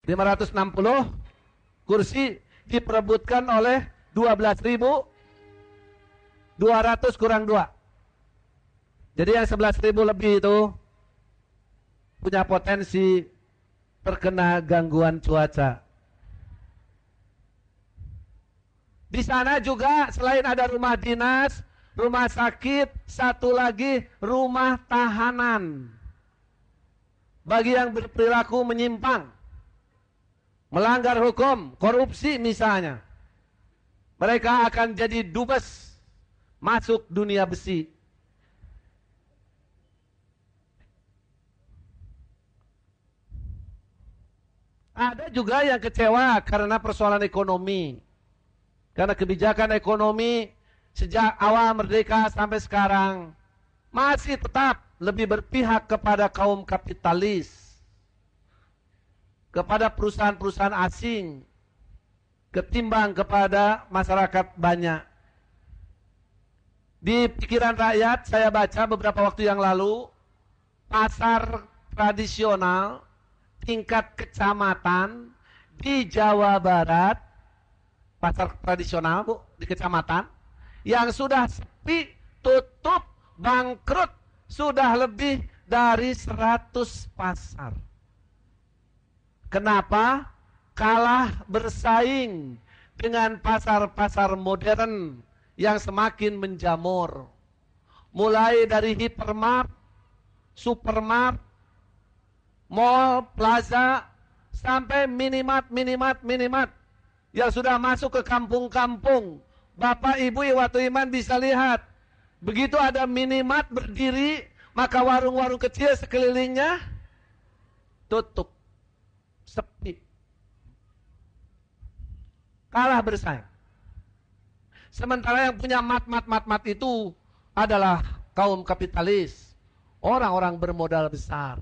560 kursi diperebutkan oleh 12.200 kurang 2. Jadi yang 11.000 lebih itu punya potensi terkena gangguan cuaca. Di sana juga selain ada rumah dinas, rumah sakit, satu lagi rumah tahanan. Bagi yang berperilaku menyimpang, melanggar hukum, korupsi misalnya, mereka akan jadi dubes masuk dunia besi. Ada juga yang kecewa karena persoalan ekonomi. Karena kebijakan ekonomi sejak awal merdeka sampai sekarang masih tetap lebih berpihak kepada kaum kapitalis, kepada perusahaan-perusahaan asing, ketimbang kepada masyarakat banyak. Di pikiran rakyat, saya baca beberapa waktu yang lalu, pasar tradisional tingkat kecamatan di Jawa Barat, pasar tradisional Bu, di kecamatan, yang sudah sepi, tutup, bangkrut, sudah lebih dari 100 pasar. Kenapa? Kalah bersaing dengan pasar-pasar modern yang semakin menjamur. Mulai dari hipermart, supermart, mall, plaza, sampai minimart yang sudah masuk ke kampung-kampung. Bapak Ibu Iwatu Iman bisa lihat, begitu ada minimart berdiri, maka warung-warung kecil sekelilingnya tutup, sepi, kalah bersaing. Sementara yang punya mat itu adalah kaum kapitalis, orang-orang bermodal besar.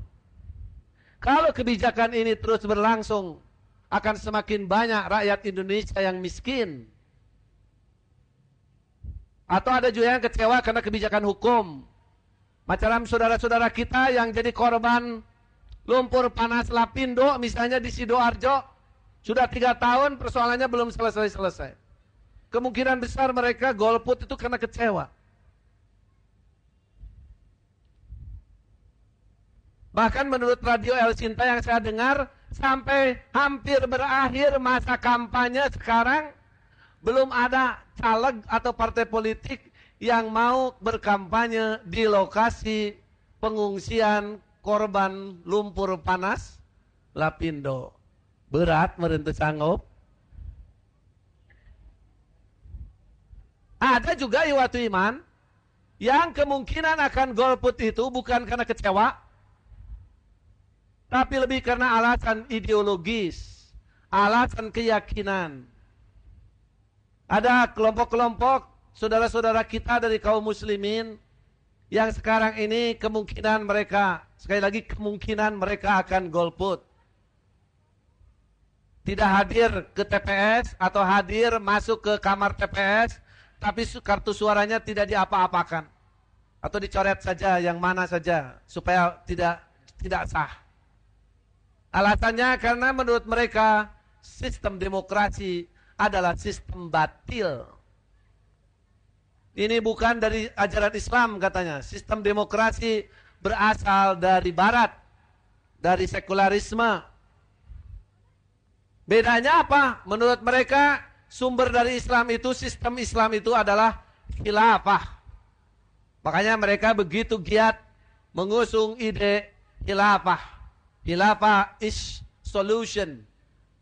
Kalau kebijakan ini terus berlangsung, akan semakin banyak rakyat Indonesia yang miskin. Atau ada juga yang kecewa karena kebijakan hukum. Macam saudara-saudara kita yang jadi korban lumpur panas Lapindo, misalnya di Sidoarjo, sudah 3 tahun persoalannya belum selesai-selesai. Kemungkinan besar mereka golput itu karena kecewa. Bahkan menurut Radio El Sinta yang saya dengar, sampai hampir berakhir masa kampanye sekarang, belum ada caleg atau partai politik yang mau berkampanye di lokasi pengungsian korban lumpur panas Lapindo. Berat merentut sanggup. Ada juga Iwatu Iman yang kemungkinan akan golput itu bukan karena kecewa, tapi lebih karena alasan ideologis, alasan keyakinan. Ada kelompok-kelompok saudara-saudara kita dari kaum muslimin yang sekarang ini kemungkinan mereka, sekali lagi kemungkinan mereka akan golput. Tidak hadir ke TPS atau hadir masuk ke kamar TPS, tapi kartu suaranya tidak diapa-apakan. Atau dicoret saja yang mana saja supaya tidak sah. Alasannya karena menurut mereka sistem demokrasi adalah sistem batil. Ini bukan dari ajaran Islam katanya. Sistem demokrasi berasal dari barat, dari sekularisme. Bedanya apa? Menurut mereka sumber dari Islam itu, sistem Islam itu adalah khilafah. Makanya mereka begitu giat mengusung ide khilafah. Khilafah is solution.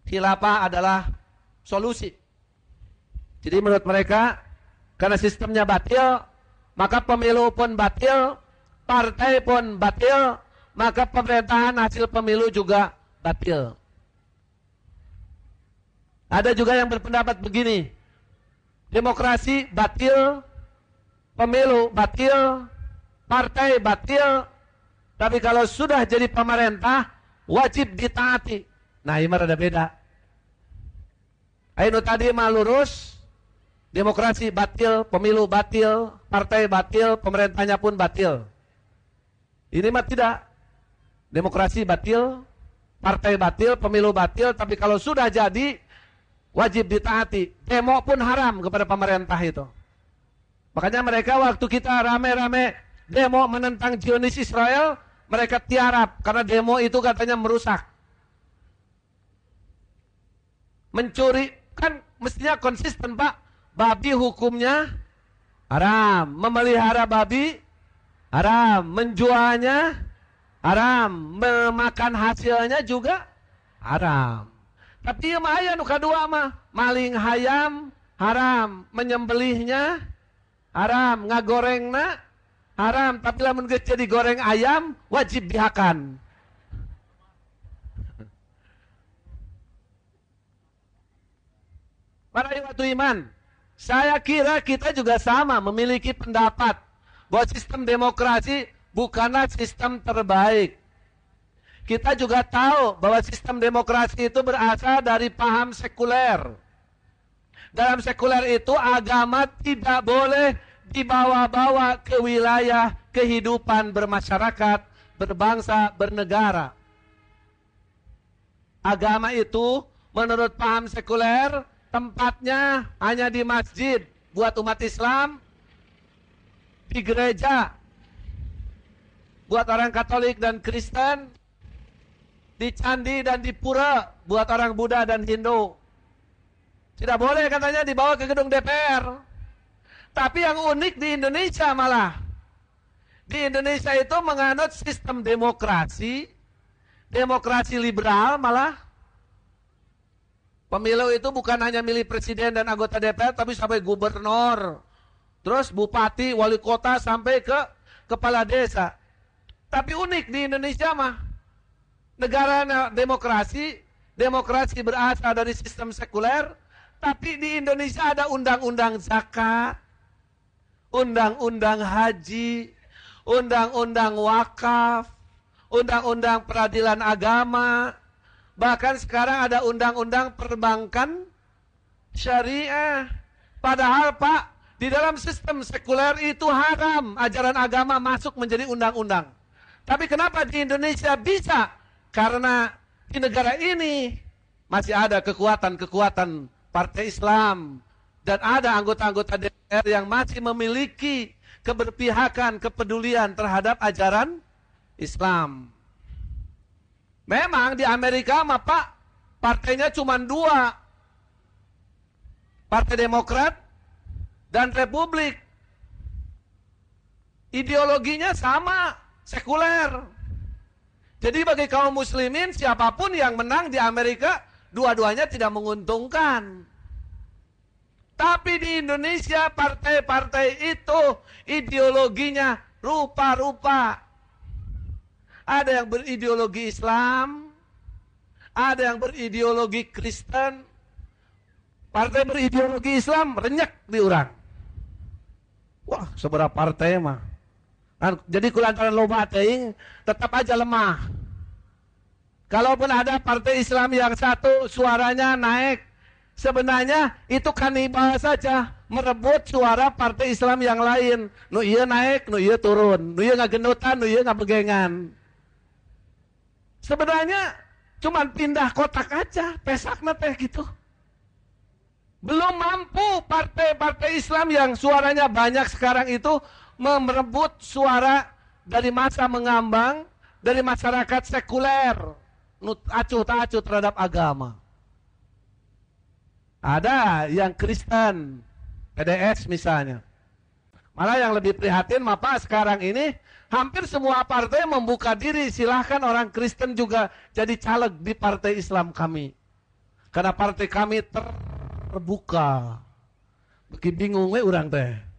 Khilafah adalah solusi. Jadi menurut mereka, karena sistemnya batil, maka pemilu pun batil, partai pun batil, maka pemerintahan hasil pemilu juga batil. Ada juga yang berpendapat begini, demokrasi batil, pemilu batil, partai batil, tapi kalau sudah jadi pemerintah, wajib ditaati. Nah, ini ada beda. Ayo tadi mah lurus, demokrasi batil, pemilu batil, partai batil, pemerintahnya pun batil. Ini mah tidak. Demokrasi batil, partai batil, pemilu batil, tapi kalau sudah jadi, wajib ditaati. Demo pun haram kepada pemerintah itu. Makanya mereka waktu kita rame-rame demo menentang Zionis Israel, mereka tiarap, karena demo itu katanya merusak. Mencuri, kan mestinya konsisten Pak, babi hukumnya haram, memelihara babi haram, menjualnya haram, memakan hasilnya juga haram. Tapi yang aya nu kadua mah, maling hayam haram, menyembelihnya haram, ngagorengna haram, tapi lamun geus jadi goreng ayam wajib dihakan. Para ikhwatu iman, saya kira kita juga sama memiliki pendapat bahwa sistem demokrasi bukanlah sistem terbaik. Kita juga tahu bahwa sistem demokrasi itu berasal dari paham sekuler. Dalam sekuler itu agama tidak boleh dibawa-bawa ke wilayah kehidupan bermasyarakat, berbangsa, bernegara. Agama itu menurut paham sekuler tempatnya hanya di masjid buat umat Islam, di gereja buat orang Katolik dan Kristen, di candi dan di pura buat orang Buddha dan Hindu. Tidak boleh katanya dibawa ke gedung DPR. Tapi yang unik di Indonesia malah, di Indonesia itu menganut sistem demokrasi, demokrasi liberal malah. Pemilu itu bukan hanya milih presiden dan anggota DPR, tapi sampai gubernur, terus bupati, wali kota, sampai ke kepala desa. Tapi unik di Indonesia mah, negara demokrasi, demokrasi berasal dari sistem sekuler, tapi di Indonesia ada undang-undang zakat, undang-undang haji, undang-undang wakaf, undang-undang peradilan agama, bahkan sekarang ada undang-undang perbankan syariah. Padahal Pak, di dalam sistem sekuler itu haram ajaran agama masuk menjadi undang-undang. Tapi kenapa di Indonesia bisa? Karena di negara ini masih ada kekuatan-kekuatan partai Islam. Dan ada anggota-anggota DPR yang masih memiliki keberpihakan, kepedulian terhadap ajaran Islam. Memang di Amerika mah Pak, partainya cuma dua. Partai Demokrat dan Republik. Ideologinya sama, sekuler. Jadi bagi kaum muslimin, siapapun yang menang di Amerika, dua-duanya tidak menguntungkan. Tapi di Indonesia, partai-partai itu ideologinya rupa-rupa. Ada yang berideologi Islam, ada yang berideologi Kristen. Partai berideologi Islam renyek di urang. Wah, seberapa partai mah. Jadi kulantaran loba teuing tetap aja lemah. Kalaupun ada partai Islam yang satu suaranya naik, sebenarnya itu kanibal saja, merebut suara partai Islam yang lain. Nu ieu naik, nu ieu turun, nu ieu ngagendutan, nu ieu ngabegengan. Sebenarnya cuma pindah kotak aja, pesakna teh gitu. Belum mampu partai-partai Islam yang suaranya banyak sekarang itu merebut suara dari masa mengambang, dari masyarakat sekuler, acuh tak acuh terhadap agama. Ada yang Kristen, PDS misalnya. Malah yang lebih prihatin, Mapa sekarang ini hampir semua partai membuka diri, silahkan orang Kristen juga jadi caleg di partai Islam kami. Karena partai kami terbuka. Bagi bingung we urang teh.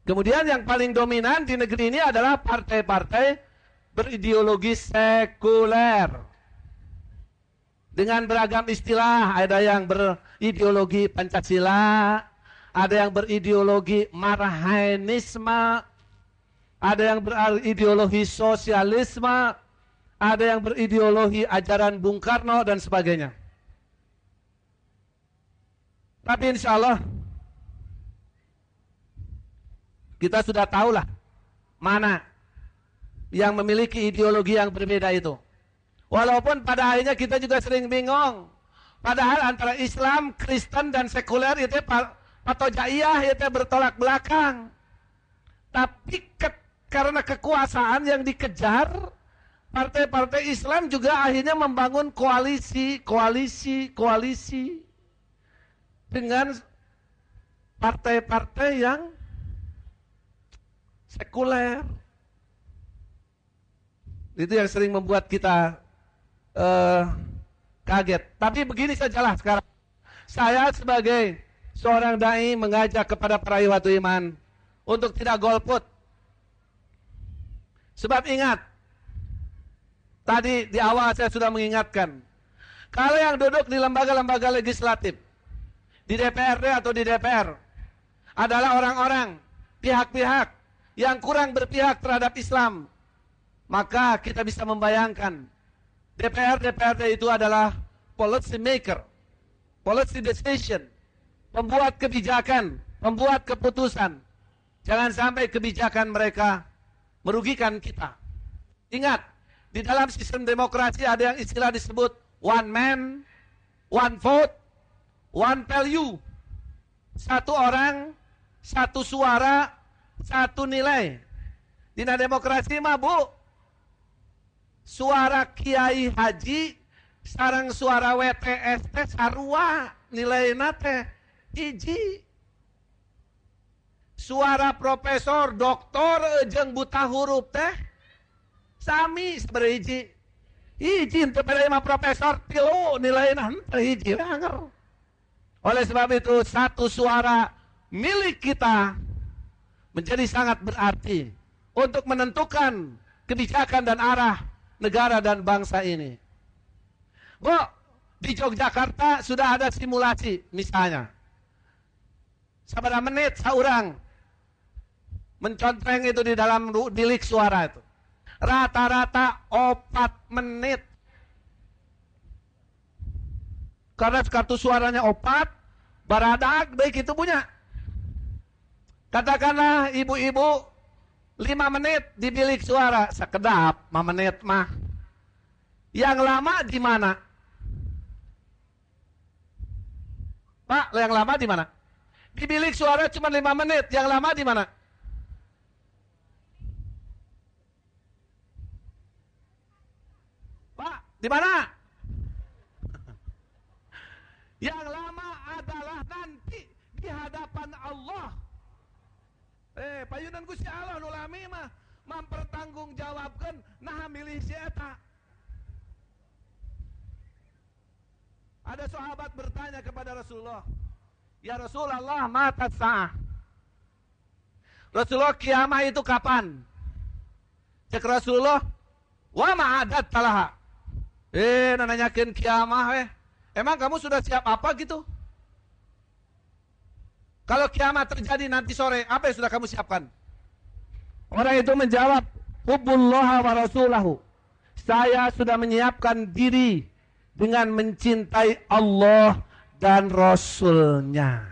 Kemudian yang paling dominan di negeri ini adalah partai-partai berideologi sekuler. Dengan beragam istilah, ada yang berideologi Pancasila, ada yang berideologi Marhainisme, ada yang berideologi sosialisme, ada yang berideologi ajaran Bung Karno dan sebagainya. Tapi insya Allah kita sudah tahulah mana yang memiliki ideologi yang berbeda itu. Walaupun pada akhirnya kita juga sering bingung. Padahal antara Islam, Kristen, dan sekuler itu patojaiyah itu bertolak belakang. Tapi karena kekuasaan yang dikejar, partai-partai Islam juga akhirnya membangun koalisi dengan partai-partai yang sekuler. Itu yang sering membuat kita kaget. Tapi begini sajalah sekarang. Saya sebagai seorang dai mengajak kepada para ikhwatul iman untuk tidak golput. Sebab ingat, tadi di awal saya sudah mengingatkan, kalau yang duduk di lembaga-lembaga legislatif, di DPRD atau di DPR, adalah orang-orang, pihak-pihak yang kurang berpihak terhadap Islam, maka kita bisa membayangkan DPRD itu adalah policy maker, policy decision, pembuat kebijakan, pembuat keputusan. Jangan sampai kebijakan mereka merugikan kita. Ingat, di dalam sistem demokrasi ada yang istilah disebut one man, one vote, one value. Satu orang, satu suara, satu nilai. Di demokrasi mah bu, suara kiai haji sareng suara WTS teh sarua nilainya teh hiji. Suara profesor, doktor, jeung buta huruf teh sami seberhiji. Hiji untuk penerima profesor tilu nilainya teh hiji anger. Oleh sebab itu satu suara milik kita menjadi sangat berarti untuk menentukan kebijakan dan arah negara dan bangsa ini. Bu, di Yogyakarta sudah ada simulasi misalnya. Sabaraha menit saurang mencontreng itu di dalam bilik suara itu. Rata-rata 4 menit. Karena kartu suaranya 4, baradag baik itu punya. Katakanlah ibu-ibu 5 menit di bilik suara, sekedap 5 menit mah. Yang lama di mana? Pak, yang lama di mana? Di bilik suara cuma 5 menit, yang lama di mana? Pak, di mana? Yang lama adalah nanti di hadapan Allah. Payunan Gusti Allah nu lami mah mempertanggungjawabkeun nah milih si eta. Ada sahabat bertanya kepada Rasulullah, "Ya Rasulullah, mata sa'ah?" Rasulullah, kiamat itu kapan? Cek Rasulullah, "Wa ma'adat talaha." Nanyakeun kiamat weh. Emang kamu sudah siap apa gitu? Kalau kiamat terjadi nanti sore, apa yang sudah kamu siapkan? Orang itu menjawab, "Hubbullaha wa rasulahu." Saya sudah menyiapkan diri dengan mencintai Allah dan Rasulnya.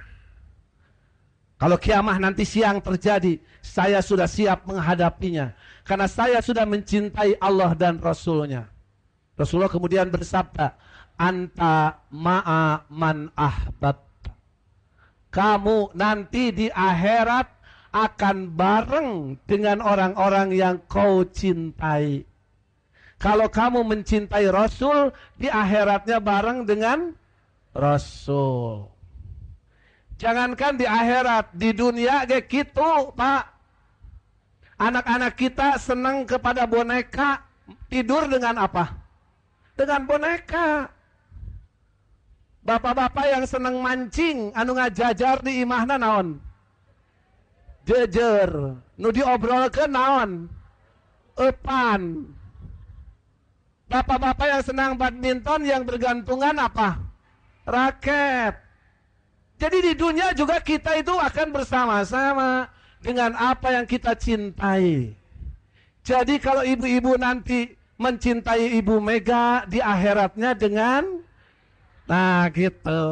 Kalau kiamat nanti siang terjadi, saya sudah siap menghadapinya. Karena saya sudah mencintai Allah dan Rasulnya. Rasulullah kemudian bersabda, "Anta ma'a man ahbab." Kamu nanti di akhirat akan bareng dengan orang-orang yang kau cintai. Kalau kamu mencintai Rasul, di akhiratnya bareng dengan Rasul. Jangankan di akhirat, di dunia kayak gitu, Pak. Anak-anak kita senang kepada boneka, tidur dengan apa? Dengan boneka. Bapak-bapak yang senang mancing, anu ngajajar di imahna naon? Jejer. Nu diobrolkeun naon? Epan. Bapak-bapak yang senang badminton yang bergantungan apa? Raket. Jadi di dunia juga kita itu akan bersama-sama dengan apa yang kita cintai. Jadi kalau ibu-ibu nanti mencintai Ibu Mega, di akhiratnya dengan gitu.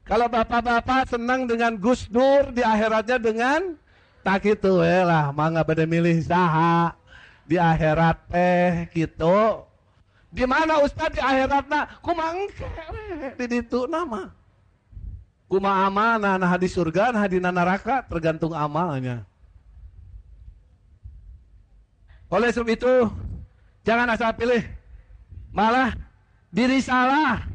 Kalau bapak-bapak senang dengan Gus Dur, di akhiratnya dengan gitu lah, mangga pada milih saha. di akhirat gitu. Di mana Ustaz di akhiratna? Kumaha engke di ditu nama. Kumaha amalna nah di surga nah di neraka tergantung amalnya. Oleh sebab itu jangan asal pilih, malah diri salah.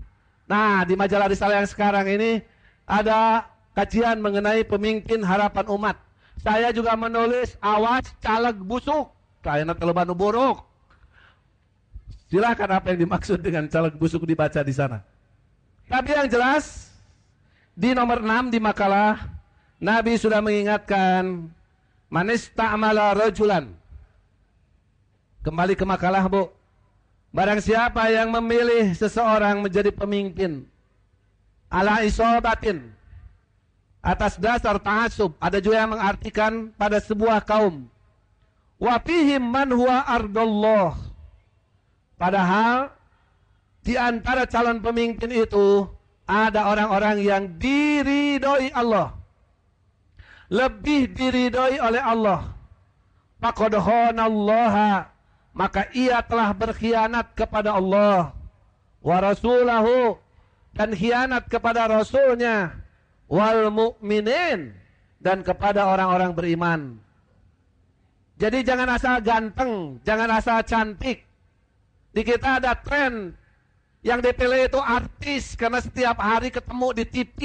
Nah, di majalah Risalah yang sekarang ini ada kajian mengenai pemimpin harapan umat. Saya juga menulis awas caleg busuk, kayaknya telebanu buruk. Silahkan apa yang dimaksud dengan caleg busuk dibaca di sana. Tapi yang jelas di nomor 6 di makalah Nabi sudah mengingatkan manista'mala rajulan. Kembali ke makalah, Bu. Barang siapa yang memilih seseorang menjadi pemimpin ala isobatin, atas dasar ta'assub, ada juga yang mengartikan pada sebuah kaum. Wa fihim man huwa ardallah. Padahal di antara calon pemimpin itu ada orang-orang yang diridhoi Allah. Lebih diridhoi oleh Allah. Faqad khanallaha, maka ia telah berkhianat kepada Allah wa rasulahu, dan khianat kepada rasulnya, wal mu'minin, dan kepada orang-orang beriman. Jadi jangan asal ganteng, jangan asal cantik. Di kita ada tren yang dipilih itu artis karena setiap hari ketemu di TV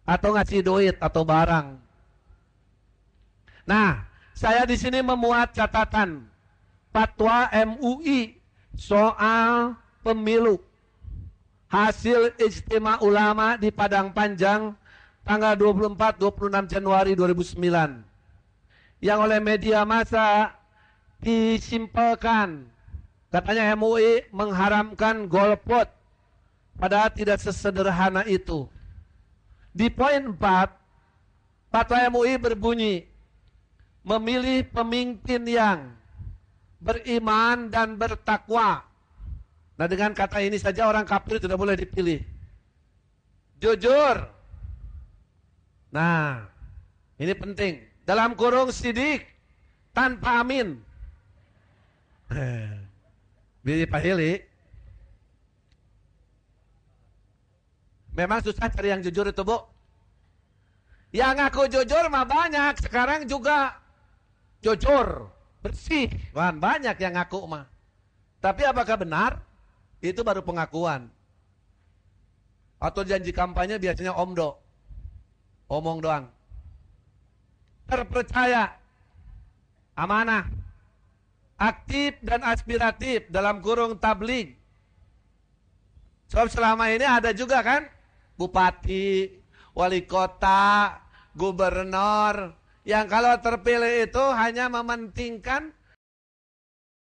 atau ngasih duit atau barang. Nah, saya di sini memuat catatan fatwa MUI soal pemilu. Hasil ijtima ulama di Padang Panjang tanggal 24-26 Januari 2009. Yang oleh media massa disimpelkan. Katanya MUI mengharamkan golput. Padahal tidak sesederhana itu. Di poin 4, fatwa MUI berbunyi, memilih pemimpin yang beriman dan bertakwa. Nah, dengan kata ini saja orang kafir tidak boleh dipilih. Jujur. Nah, ini penting. Dalam kurung sidik tanpa amin. Pilih Pak Hili. Memang susah cari yang jujur itu, Bu. Yang ngaku jujur mah banyak. Sekarang juga jujur, bersih. Banyak yang ngaku mah. Tapi apakah benar? Itu baru pengakuan. Atau janji kampanye biasanya omdo. Omong doang. Terpercaya, amanah, aktif dan aspiratif dalam kurung tabligh. Sebab selama ini ada juga kan bupati, wali kota, gubernur yang kalau terpilih itu hanya mementingkan